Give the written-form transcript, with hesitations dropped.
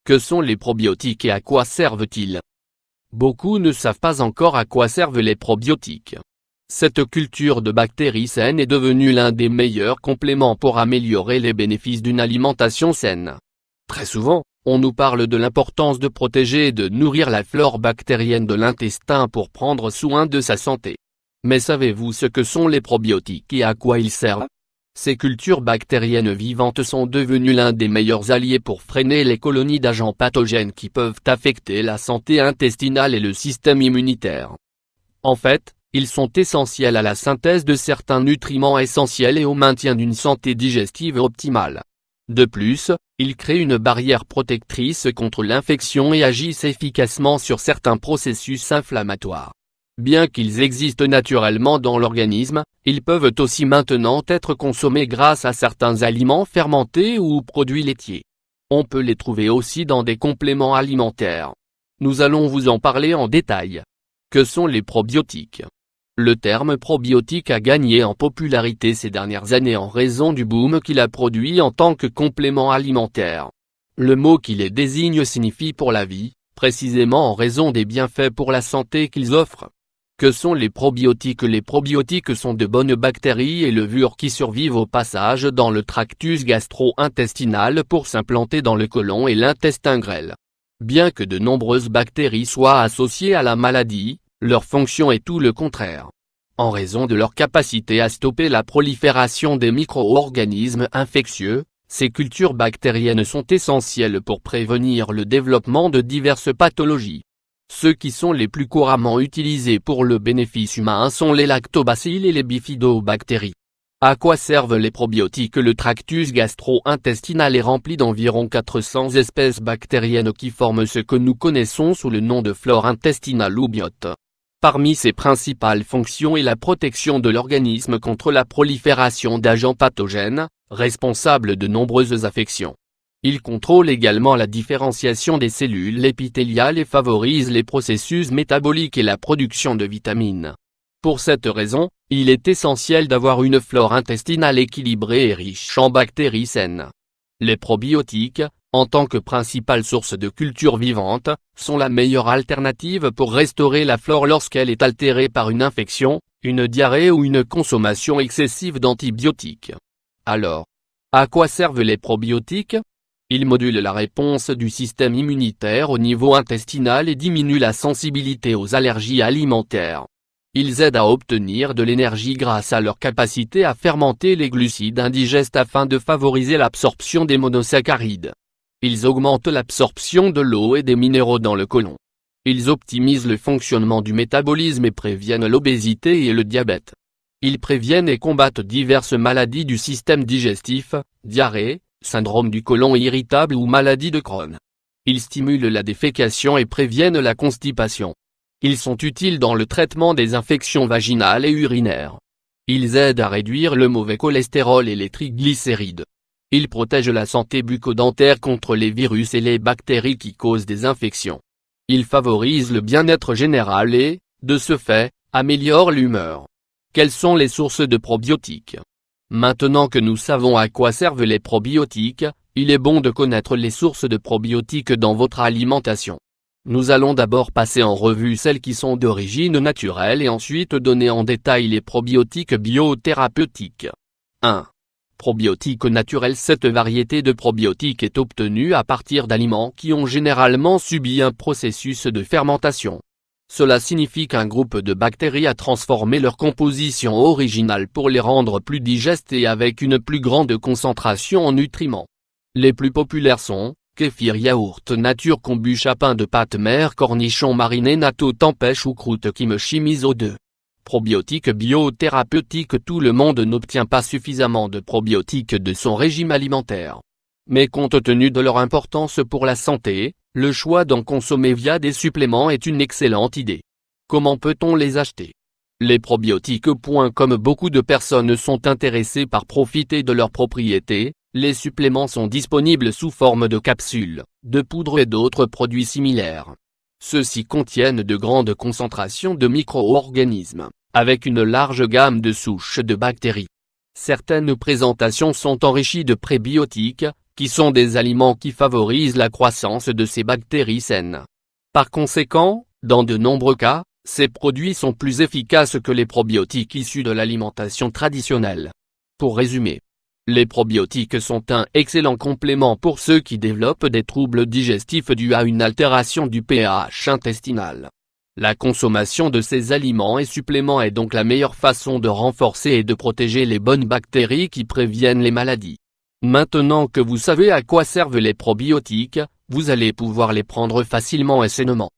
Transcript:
Que sont les probiotiques et à quoi servent-ils? Beaucoup ne savent pas encore à quoi servent les probiotiques. Cette culture de bactéries saines est devenue l'un des meilleurs compléments pour améliorer les bénéfices d'une alimentation saine. Très souvent, on nous parle de l'importance de protéger et de nourrir la flore bactérienne de l'intestin pour prendre soin de sa santé. Mais savez-vous ce que sont les probiotiques et à quoi ils servent? Ces cultures bactériennes vivantes sont devenues l'un des meilleurs alliés pour freiner les colonies d'agents pathogènes qui peuvent affecter la santé intestinale et le système immunitaire. En fait, ils sont essentiels à la synthèse de certains nutriments essentiels et au maintien d'une santé digestive optimale. De plus, ils créent une barrière protectrice contre l'infection et agissent efficacement sur certains processus inflammatoires. Bien qu'ils existent naturellement dans l'organisme, ils peuvent aussi maintenant être consommés grâce à certains aliments fermentés ou produits laitiers. On peut les trouver aussi dans des compléments alimentaires. Nous allons vous en parler en détail. Que sont les probiotiques? Le terme probiotique a gagné en popularité ces dernières années en raison du boom qu'il a produit en tant que complément alimentaire. Le mot qui les désigne signifie pour la vie, précisément en raison des bienfaits pour la santé qu'ils offrent. Que sont les probiotiques? Les probiotiques sont de bonnes bactéries et levures qui survivent au passage dans le tractus gastro-intestinal pour s'implanter dans le côlon et l'intestin grêle. Bien que de nombreuses bactéries soient associées à la maladie, leur fonction est tout le contraire. En raison de leur capacité à stopper la prolifération des micro-organismes infectieux, ces cultures bactériennes sont essentielles pour prévenir le développement de diverses pathologies. Ceux qui sont les plus couramment utilisés pour le bénéfice humain sont les lactobacilles et les bifidobactéries. À quoi servent les probiotiques? Le tractus gastro-intestinal est rempli d'environ 400 espèces bactériennes qui forment ce que nous connaissons sous le nom de flore intestinale ou biote. Parmi ses principales fonctions est la protection de l'organisme contre la prolifération d'agents pathogènes, responsables de nombreuses affections. Il contrôle également la différenciation des cellules épithéliales et favorise les processus métaboliques et la production de vitamines. Pour cette raison, il est essentiel d'avoir une flore intestinale équilibrée et riche en bactéries saines. Les probiotiques, en tant que principale source de culture vivante, sont la meilleure alternative pour restaurer la flore lorsqu'elle est altérée par une infection, une diarrhée ou une consommation excessive d'antibiotiques. Alors, à quoi servent les probiotiques? Ils modulent la réponse du système immunitaire au niveau intestinal et diminuent la sensibilité aux allergies alimentaires. Ils aident à obtenir de l'énergie grâce à leur capacité à fermenter les glucides indigestes afin de favoriser l'absorption des monosaccharides. Ils augmentent l'absorption de l'eau et des minéraux dans le côlon. Ils optimisent le fonctionnement du métabolisme et préviennent l'obésité et le diabète. Ils préviennent et combattent diverses maladies du système digestif, diarrhée, syndrome du côlon irritable ou maladie de Crohn. Ils stimulent la défécation et préviennent la constipation. Ils sont utiles dans le traitement des infections vaginales et urinaires. Ils aident à réduire le mauvais cholestérol et les triglycérides. Ils protègent la santé bucco-dentaire contre les virus et les bactéries qui causent des infections. Ils favorisent le bien-être général et, de ce fait, améliorent l'humeur. Quelles sont les sources de probiotiques? Maintenant que nous savons à quoi servent les probiotiques, il est bon de connaître les sources de probiotiques dans votre alimentation. Nous allons d'abord passer en revue celles qui sont d'origine naturelle et ensuite donner en détail les probiotiques biothérapeutiques. 1. Probiotiques naturels. Cette variété de probiotiques est obtenue à partir d'aliments qui ont généralement subi un processus de fermentation. Cela signifie qu'un groupe de bactéries a transformé leur composition originale pour les rendre plus digestes et avec une plus grande concentration en nutriments. Les plus populaires sont kéfir, yaourt nature, kombucha, pain de pâte mère, cornichons marinés, natto, tempeh ou croûte kimchi, miso 2. Probiotiques biothérapeutiques. Tout le monde n'obtient pas suffisamment de probiotiques de son régime alimentaire. Mais compte tenu de leur importance pour la santé, le choix d'en consommer via des suppléments est une excellente idée. Comment peut-on les acheter? Les probiotiques. Comme beaucoup de personnes sont intéressées par profiter de leurs propriétés, les suppléments sont disponibles sous forme de capsules, de poudre et d'autres produits similaires. Ceux-ci contiennent de grandes concentrations de micro-organismes, avec une large gamme de souches de bactéries. Certaines présentations sont enrichies de prébiotiques, qui sont des aliments qui favorisent la croissance de ces bactéries saines. Par conséquent, dans de nombreux cas, ces produits sont plus efficaces que les probiotiques issus de l'alimentation traditionnelle. Pour résumer, les probiotiques sont un excellent complément pour ceux qui développent des troubles digestifs dus à une altération du pH intestinal. La consommation de ces aliments et suppléments est donc la meilleure façon de renforcer et de protéger les bonnes bactéries qui préviennent les maladies. Maintenant que vous savez à quoi servent les probiotiques, vous allez pouvoir les prendre facilement et sainement.